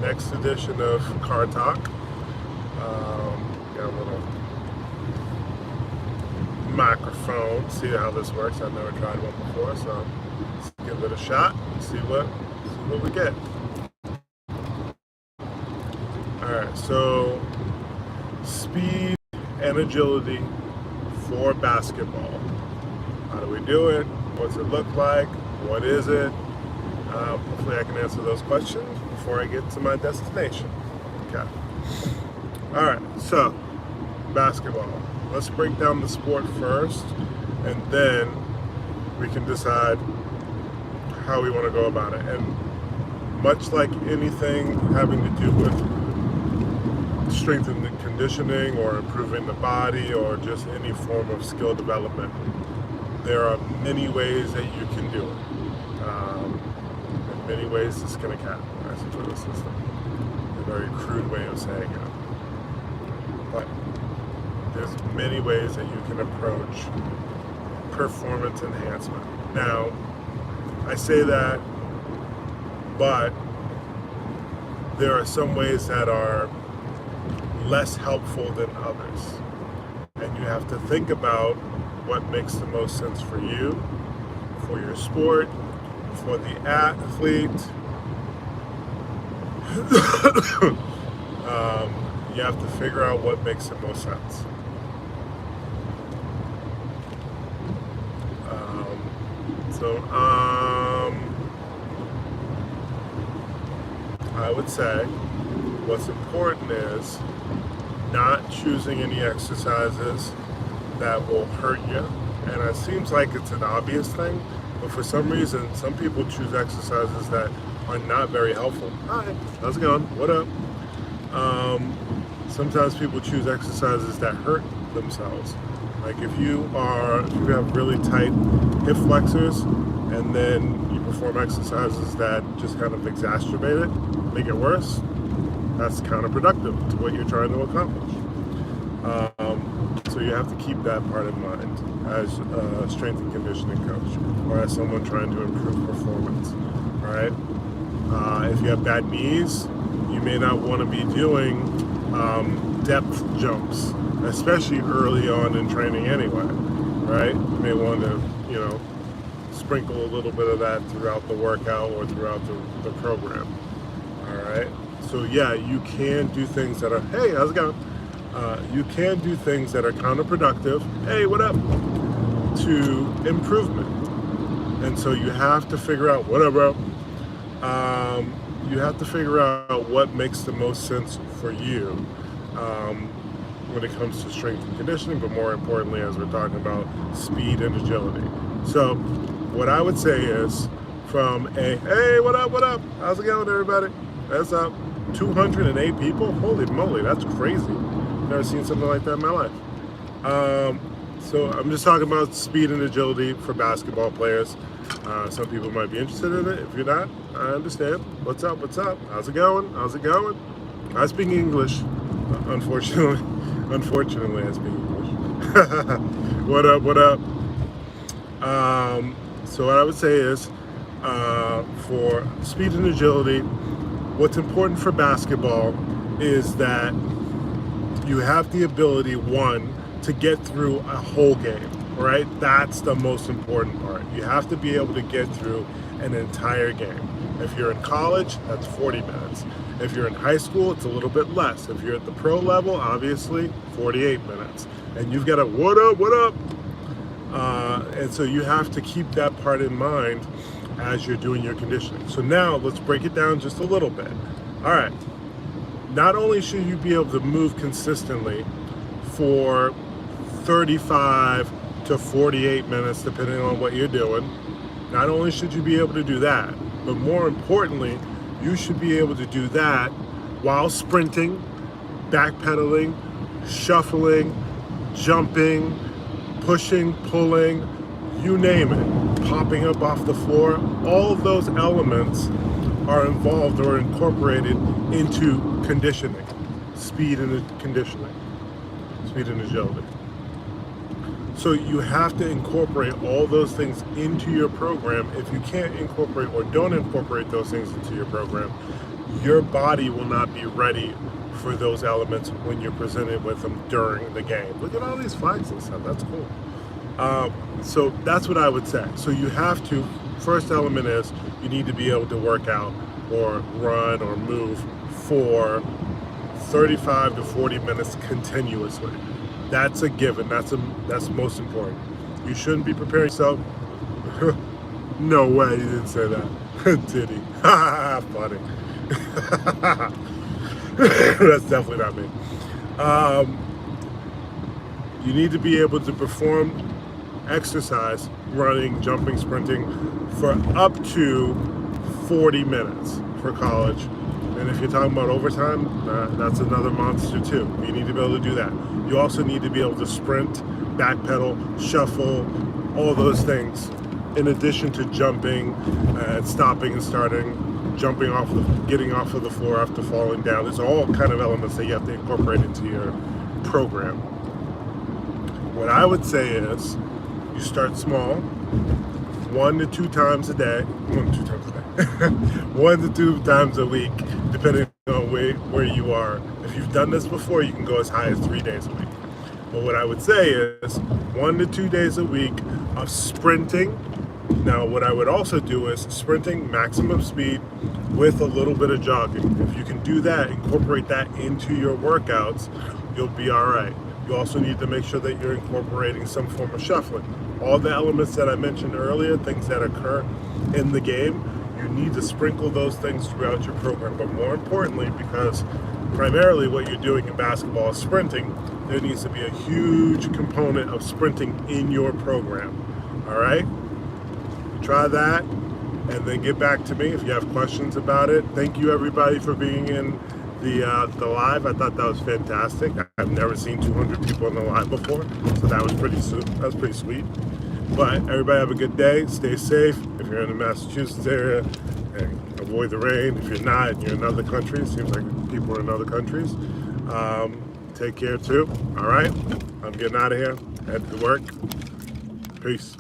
next edition of Car Talk. Got a little microphone, see how this works. I've never tried one before, so let's give it a shot and see what we get. Alright, so speed and agility for basketball. How do we do it? What's it look like? What is it? Hopefully I can answer those questions before I get to my destination. Okay. Alright, so basketball. Let's break down the sport first, and then we can decide how we want to go about it. And much like anything having to do with strengthening conditioning or improving the body or just any form of skill development, there are many ways that you can do it. In many ways to skin a cat, I suppose this is a very crude way of saying it. But there's many ways that you can approach performance enhancement. Now, I say that, but there are some ways that are less helpful than others. And you have to think about what makes the most sense for you, for your sport, for the athlete. You have to figure out what makes the most sense. I would say what's important is not choosing any exercises that will hurt you. And it seems like it's an obvious thing, but for some reason, some people choose exercises that are not very helpful. Hi, how's it going? What up? Sometimes people choose exercises that hurt themselves. Like if you have really tight hip flexors, and then you perform exercises that just kind of exacerbate it, make it worse, that's counterproductive to what you're trying to accomplish. So you have to keep that part in mind as a strength and conditioning coach or as someone trying to improve performance, all right? If you have bad knees, you may not want to be doing depth jumps, especially early on in training anyway, right? You may want to, sprinkle a little bit of that throughout the workout or throughout the program, all right? So yeah, you can do things that are, hey, how's it going? You can do things that are counterproductive, hey, what up, to improvement. And so you have to figure out, what up, bro? You have to figure out what makes the most sense for you when it comes to strength and conditioning, but more importantly, as we're talking about speed and agility. So what I would say is from hey, what up? How's it going, everybody? That's up. 208 people? Holy moly, that's crazy. Never seen something like that in my life. So I'm just talking about speed and agility for basketball players. Some people might be interested in it. If you're not, I understand. What's up? How's it going? I speak English. Unfortunately, I speak English. What up? So what I would say is, for speed and agility, what's important for basketball is that you have the ability, one, to get through a whole game, right? That's the most important part. You have to be able to get through an entire game. If you're in college, that's 40 minutes. If you're in high school, it's a little bit less. If you're at the pro level, obviously, 48 minutes. And you've got to, what up? And so you have to keep that part in mind as you're doing your conditioning. So now let's break it down just a little bit. All right. Not only should you be able to move consistently for 35 to 48 minutes, depending on what you're doing, not only should you be able to do that, but more importantly, you should be able to do that while sprinting, backpedaling, shuffling, jumping, pushing, pulling, you name it, popping up off the floor. All of those elements are involved or incorporated into conditioning, speed and agility. So you have to incorporate all those things into your program. If you can't incorporate or don't incorporate those things into your program, your body will not be ready for those elements when you're presented with them during the game. Look at all these flags and stuff. That's cool. So that's what I would say. So you have to, first element is you need to be able to work out or run or move for 35 to 40 minutes continuously. That's a given. That's most important. You shouldn't be preparing yourself. No way, you didn't say that. Did he? Funny. That's definitely not me. You need to be able to perform exercise, running, jumping, sprinting, for up to 40 minutes for college. And if you're talking about overtime, that's another monster too. You need to be able to do that. You also need to be able to sprint, backpedal, shuffle, all those things. In addition to jumping, stopping and starting, jumping off, getting off of the floor after falling down. There's all kind of elements that you have to incorporate into your program. What I would say is, you start small, 1 to 2 times a day, 1 to 2 times a day, 1 to 2 times a week, depending on where you are. If you've done this before, you can go as high as 3 days a week. But what I would say is 1 to 2 days a week of sprinting. Now, what I would also do is sprinting maximum speed with a little bit of jogging. If you can do that, incorporate that into your workouts, you'll be all right. You also need to make sure that you're incorporating some form of shuffling. All the elements that I mentioned earlier, things that occur in the game, you need to sprinkle those things throughout your program. But more importantly, because primarily what you're doing in basketball is sprinting, there needs to be a huge component of sprinting in your program. All right? Try that, and then get back to me if you have questions about it. Thank you, everybody, for being in the live. I thought that was fantastic. I've never seen 200 people in the live before, so that was pretty sweet. But everybody have a good day. Stay safe. If you're in the Massachusetts area, avoid the rain. If you're not, and you're in other countries, seems like people are in other countries. Take care too. All right, I'm getting out of here. Head to work. Peace.